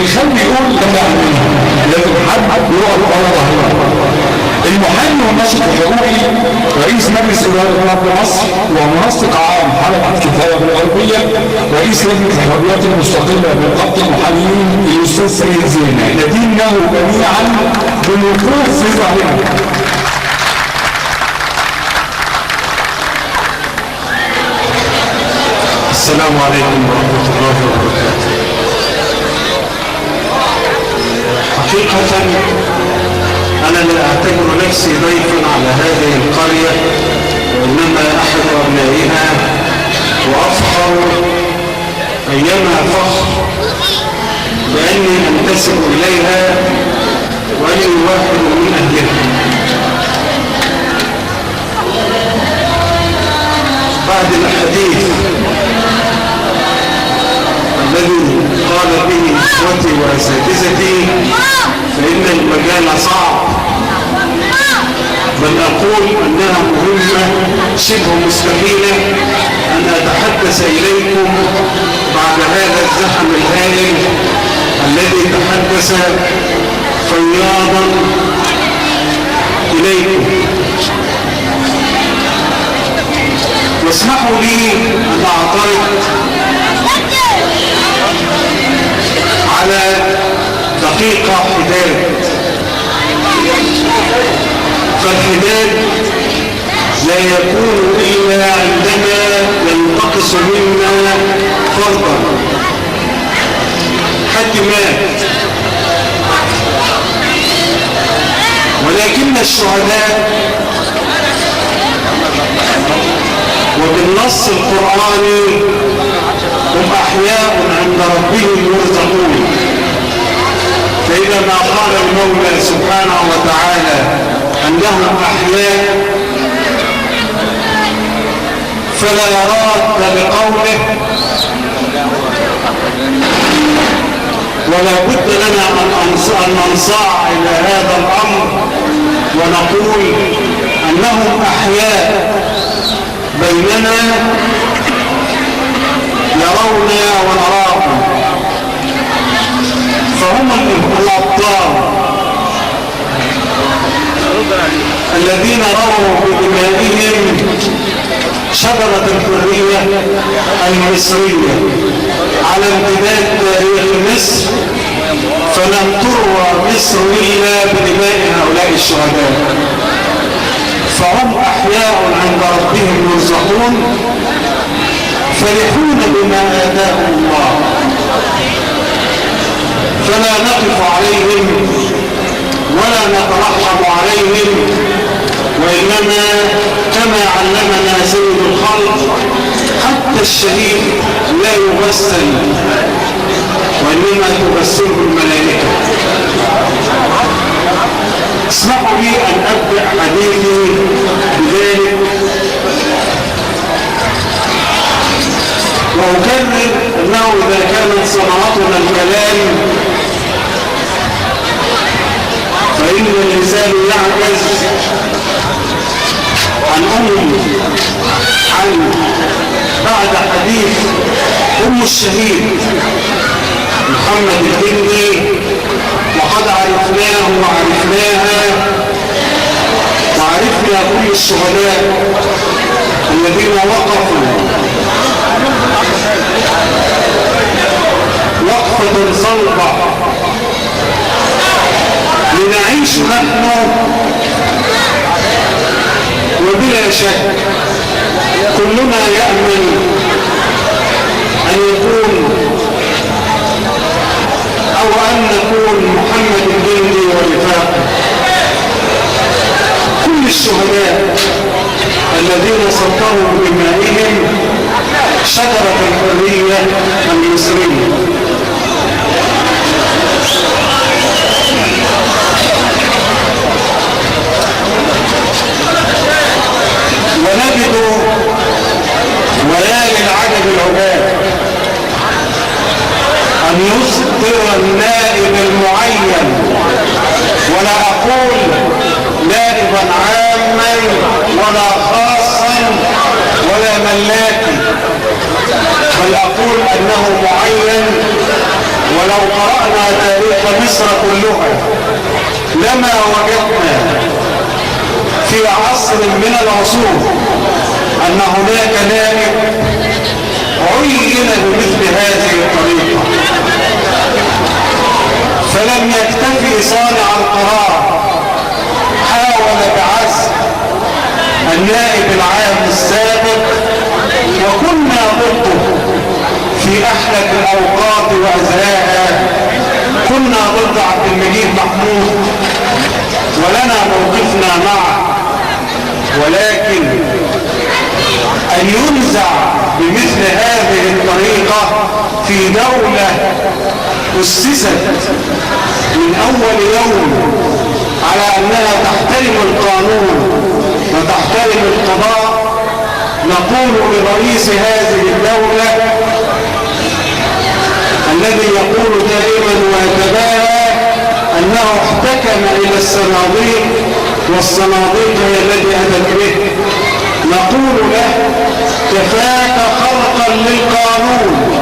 يخلي يقول لما لازم حد يقف ورا المحامي والناشط الحقوقي رئيس مجلس إدارة في مصر ومنسق عام حلقة كفاية بالغربية رئيس لجنة الحريات المستقلة بنقابة المحامين الأستاذ سيد زين. ندينه جميعا بالوقوف في ظهرنا. السلام عليكم ورحمة الله وبركاته. حقيقة أنا لا أعتبر نفسي ضيفا على هذه القرية، وإنما أحد أبنائها، وأفخر أيما فخر بأني أنتسب إليها وأني واحد من أهلها. بعد الحديث الذي قال به إخوتي وأساتذتي فإن المجال صعب، بل أقول أنها مهمة شبه مستحيلة أن أتحدث إليكم بعد هذا الزحم الهائل الذي تحدث فياضا إليكم. واسمحوا لي أن أعترض على دقيقة حداد. فالحداد لا يكون إلا عندما ينتقص منا فرضا. حد مات، ولكن الشهداء وبالنص القرآني هم أحياء عند ربهم يرزقون. فإذا ما قال المولى سبحانه وتعالى أنهم أحياء فلا راد لقوله، ولا بد لنا أن ننصاع إلى هذا الأمر ونقول أنهم أحياء بيننا يرونا ونراهم، فهم الأبطال الذين رووا بدمائهم شجرة الحرية المصرية على امتداد تاريخ مصر، فلم تروى مصر إلا بدماء هؤلاء الشهداء. فهم أحياء عند ربهم يرزقون، فرحون بما آتاهم الله، فلا نقف عليهم ولا نترحم عليهم، وإنما كما علمنا سيد الخلق حتى الشهيد لا يغسل وإنما تغسله الملائكة. اسمحوا لي أن أبدأ حديثي بذلك وأكرر أنه إذا كانت ثمرتنا الكلام فإن الإنسان يعجز عن بعد حديث الشهيد محمد الهندي، وقد عرفناه وعرفناها وعرفنا كل الشهداء الذين وقفوا وقفة صلبة لنعيش نحن، وبلا شك كلنا يأمل أن يكون أو أن نكون محمد الهندي ورفاقه. كل الشهداء الذين سطروا بدمائهم شجرة الحرية المصرية. ونجد وليالي العجب العجاب أن يصدر النائب المعين، ولا أقول نائبا عاما ولا خاصا ولا ملاكي، بل أقول أنه معين ولو قرأنا تاريخ مصر كلها لما وجدنا في عصر من العصور أن هناك نائب عين بمثل هذه الطريقة، فلم يكتفي صانع القرار، حاول بعزم النائب العام السابق وكنا ضده في أحلك الأوقات وأزهاها، كنا ضد عبد المجيد محمود ولنا موقفنا معه، ولكن أن ينزع بمثل هذه الطريقة في دولة أسست من أول يوم على أنها تحترم القانون وتحترم القضاء، نقول لرئيس هذه الدولة الذي يقول دائما ويتباهى أنه احتكم إلى الصناديق والصناديق هي التي أتت به، نقول له كفاك خرقا للقانون،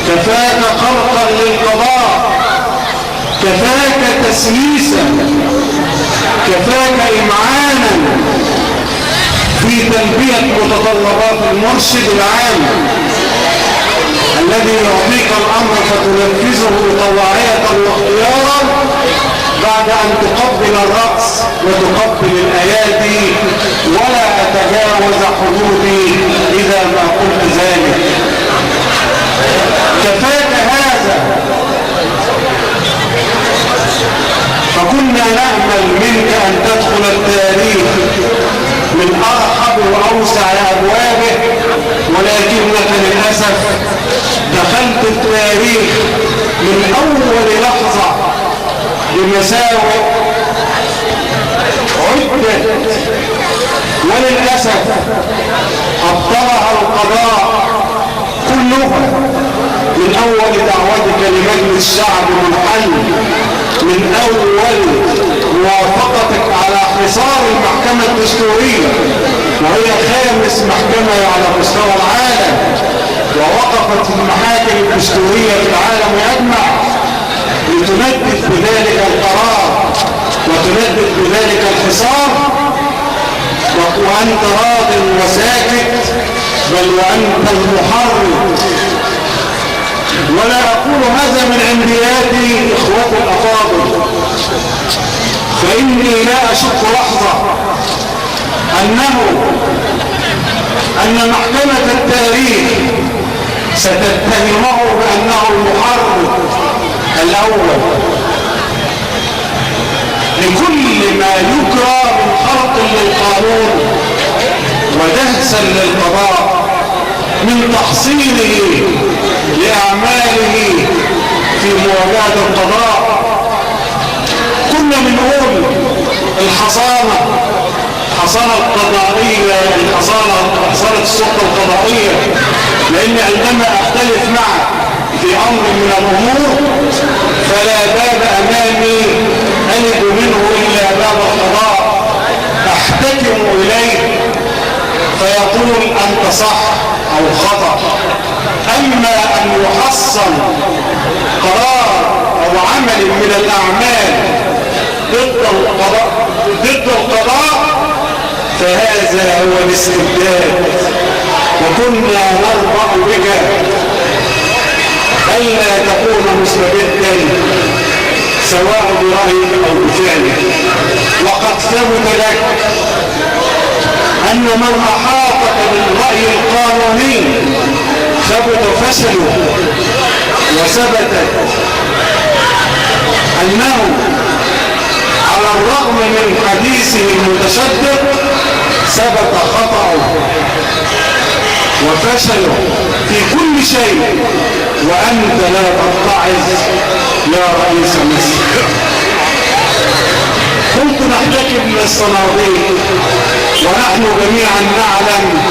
كفاك خرقا للقضاء، كفاك تسييسا، كفاك إمعانا في تلبية متطلبات المرشد العام الذي يعطيك الأمر فتنفذه طواعية واختيارا بعد أن تقبل الرأس وتقبل الأيادي ولا أتجاوز حدودي إذا ما قلت ذلك. كفاك هذا. فكنا نأمل منك أن تدخل التاريخ من أرحب وأوسع أبوابه، ولكنك للأسف دخلت التاريخ من أول لحظة بمساوئ عدت وللأسف أبطلها القضاء كلها، من أول دعوتك لمجلس الشعب منحل، من أول موافقتك على حصار المحكمة الدستورية وهي خامس محكمة على مستوى العالم، ووقفت المحاكم الدستورية في العالم أجمع لتندد بذلك القرار وتندد بذلك الحصار، وأنت راض وساكت، بل وأنت المحرر. ولا أقول هذا من عندياتي إخوتي الأفاضل، فإني لا أشك لحظة أن محكمة التاريخ ستتهمه بأنه المحرر الأول لكل ما يجرى من خرق للقانون ودهسا للقضاء من تحصيله لأعماله في مواجهة القضاء. كنا بنقول الحصانة القضائية، حصانة السلطة القضائية، لأن عندما أختلف معه في أمر من الأمور فلا باب أمامي ألد منه إلا باب القضاء، أحتكم إليه فيقول أنت صح أو خطأ. أما أن يحصل قرار أو عمل من الأعمال ضد القضاء فهذا هو الاستبداد. وكنا نرضى بك ألا تكون مستبدا سواء برأيك أو بفعلك، وقد ثبت لك أن من أحاطك بالرأي القانوني ثبت فشله، وثبتت أنه على الرغم من حديثه المتشدد ثبت خطأه وفشله في كل شيء، وأنت لا تتعظ يا رئيس مصر. كنت نحتكم للصناديق ونحن جميعا نعلم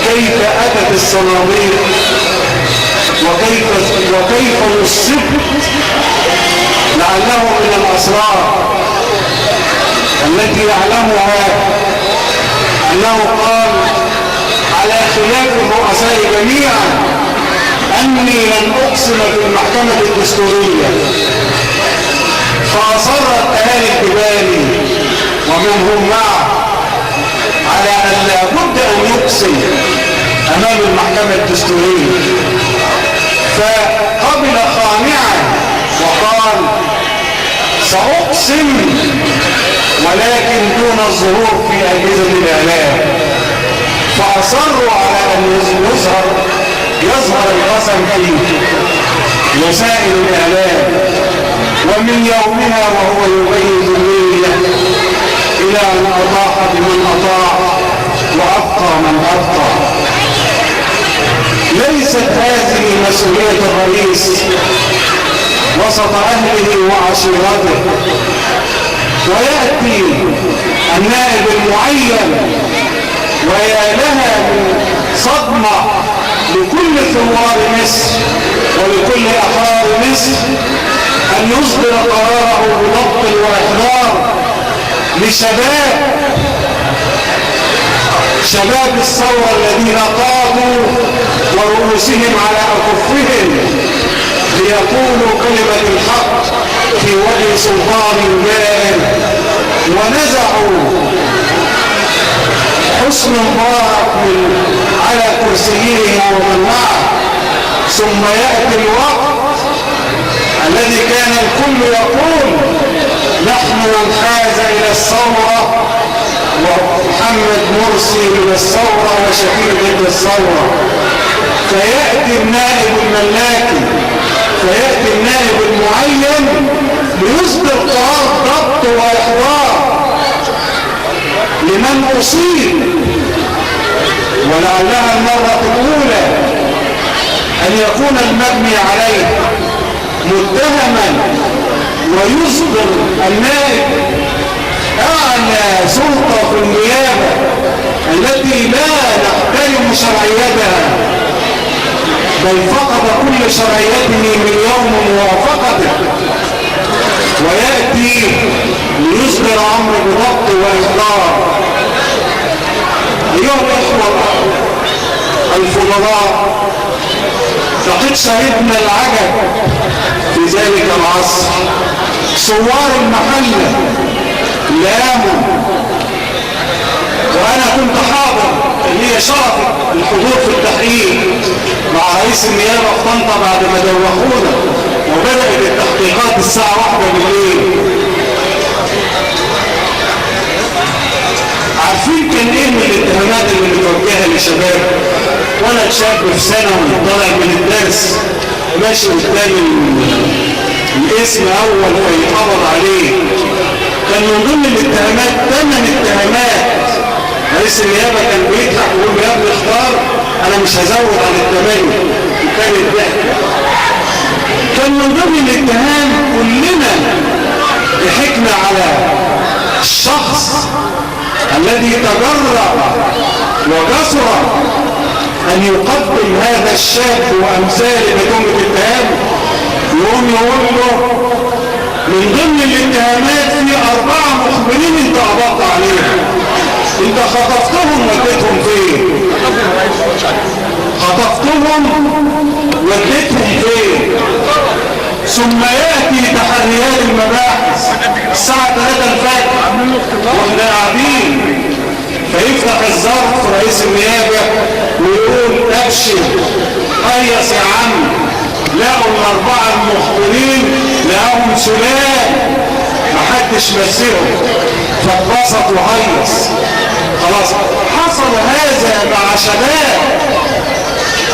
كيف أتت الصناديق وكيف نصبت، لعله من الأسرار التي يعلمها أنه قال على خلاف الرؤساء جميعا أني لن أقسم في المحكمة الدستورية، فأصرت أهالي الجبالي ومن هم معه على أن لابد أن يقسم أمام المحكمة الدستورية، فقبل خانعا وقال سأقسم ولكن دون الظهور في أجهزة الإعلام، فأصروا على أن يظهر القسم في وسائل الإعلام، ومن يومها وهو يبين النية إلى أن أطاع بمن أطاع وأبقى من أبقى. ليست هذه مسؤولية الرئيس وسط أهله وعشيرته، ويأتي النائب المعين ويا لها من صدمة لكل ثوار مصر ولكل أحرار مصر أن يصدر قراره بضبط وإحضار شباب الثورة الذين قادوا ورؤوسهم على أكفهم ليقولوا كلمة الحق في وجه سلطان جائر، ونزعوا حسن مبارك على كرسيه ومن معه. ثم يأتي الوقت الذي كان الكل يقول نحن ننحاز إلى الثورة ومحمد مرسي إلى الثورة وشفيع ضد الثورة، فيأتي النائب الملاكي، فيأتي النائب المعين ليصدر قرار ضبط وإحضار لمن أصيب، ولعلها المرة الأولى أن يكون المبني عليه متهما ويصدر النائب أعلى سلطة في النيابة التي لا نحترم شرعيتها بل فقد كل شرعيته من يوم موافقته، ويأتي ليصدر أمر بضبط وإحضار. أيها الإخوة الفضلاء، لقد شهدنا العجب في ذلك العصر. ثوار المحلة لاموا، وأنا كنت حاضر اللي شرف الحضور في التحقيق مع رئيس النيابة في طنطا بعد ما دوخونا، وبدأت التحقيقات الساعة 1 بالليل. عارفين كان ايه من الاتهامات اللي بتوجهها للشباب؟ ولد شاب في ثانوي طالع من الدرس ماشي قدام الاسم اول فيتقبض عليه. كان من ضمن الاتهامات 8 اتهامات. رئيس النيابه كان بيضحك ويقول له يا ابني اختار، انا مش هزود عن ال8. وكان الضحك كان من ضمن الاتهام. كلنا ضحكنا على الشخص الذي تجرأ وجسر أن يقدم هذا الشاب وأمثاله بتهمة اتهام، يقوم يقول له من ضمن الاتهامات في 4 مخبرين انت قبضت عليهم، انت خطفتهم وديتهم فين؟ خطفتهم وديتهم فين؟ ثم يأتي تحريات المباحث الساعة 3 الفجر واحنا قاعدين، فيفتح الظرف رئيس النيابة ويقول ابشر قيس يا عم، لقوا ال4 المخبرين لقاهم سلام محدش مسهم، فاتبسط وهيص. خلاص حصل هذا مع شباب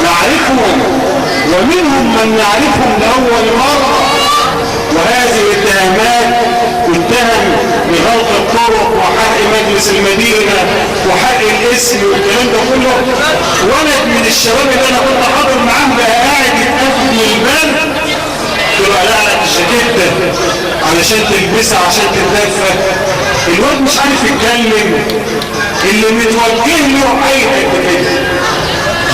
نعرفهم ومنهم من نعرفهم لأول مرة، وهذه الاتهامات اتهم بغلط الطرق وحرق مجلس المدينة وحرق الاسم والكلام ده كله. ولد من الشباب اللي انا كنت حاضر معاه بقى قاعد يتقفل من البلد، قلت له قلع لك الجاكيت علشان تلبسها عشان تتدفى. الواد مش عارف يتكلم، اللي متوجه له اي حته كده.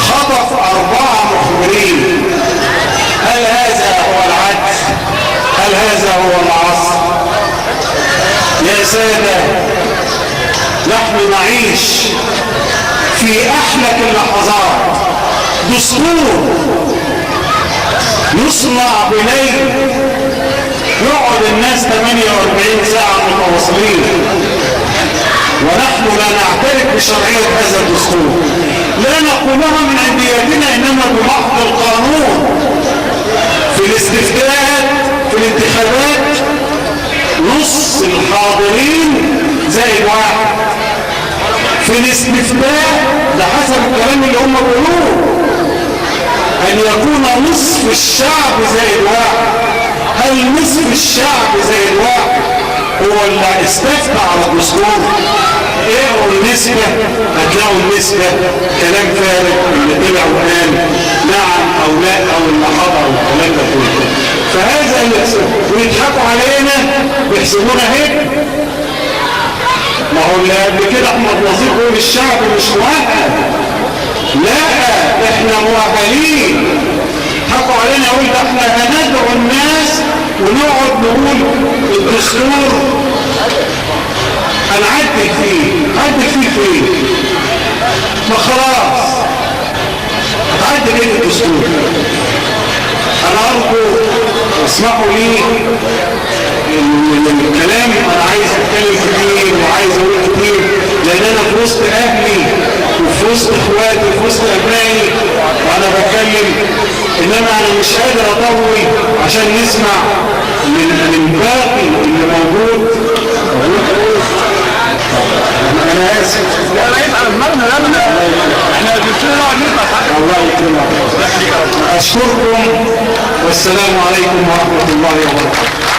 خطف 4 مخبرين. هل هذا هو العدل؟ هل هذا هو العصر؟ يا سادة، نحن نعيش في أحلك اللحظات. دستور يصنع بليل يقعد الناس 48 ساعة متواصلين، ونحن لا نعترف بشرعية هذا الدستور، لا نقولها من عندياتنا إنما بمحض القانون. في الاستفتاءات في الانتخابات نص الحاضرين زائد واحد. في الاستفتاء ده حسب الكلام اللي هم بيقولوه أن يكون نصف الشعب زائد واحد. هل نصف الشعب زائد واحد هو اللي استفتى على الدستور؟ اقروا النسبة هتلاقوا النسبة كلام فارغ، اللي طلع وقال نعم أو لا أو اللي حضر والكلام ده كله. فهذا اللي ويضحكوا علينا بيحسبونا هيك. ما هو اللي قبل كده احمد نظيف يقول الشعب مش مؤهل. لا، احنا مؤهلين. حكوا علينا يقول ده احنا هندعو الناس ونقعد نقول الدستور هنعدل فيه ما خلاص هتعدل ايه الدستور؟ انا ارجو اسمحوا لي الكلام، انا عايز اتكلم كتير وعايز اقول كتير، لان انا في وسط اهلي وفي وسط اخواتي وفي وسط ابنائي وانا بتكلم، انما انا مش قادر اطول عشان نسمع من باقي اللي موجود. انا اسف. لا يبقى دماغنا احنا جبتنا نقعد نسمع. الله يكرمك. اشكركم والسلام عليكم ورحمه الله وبركاته.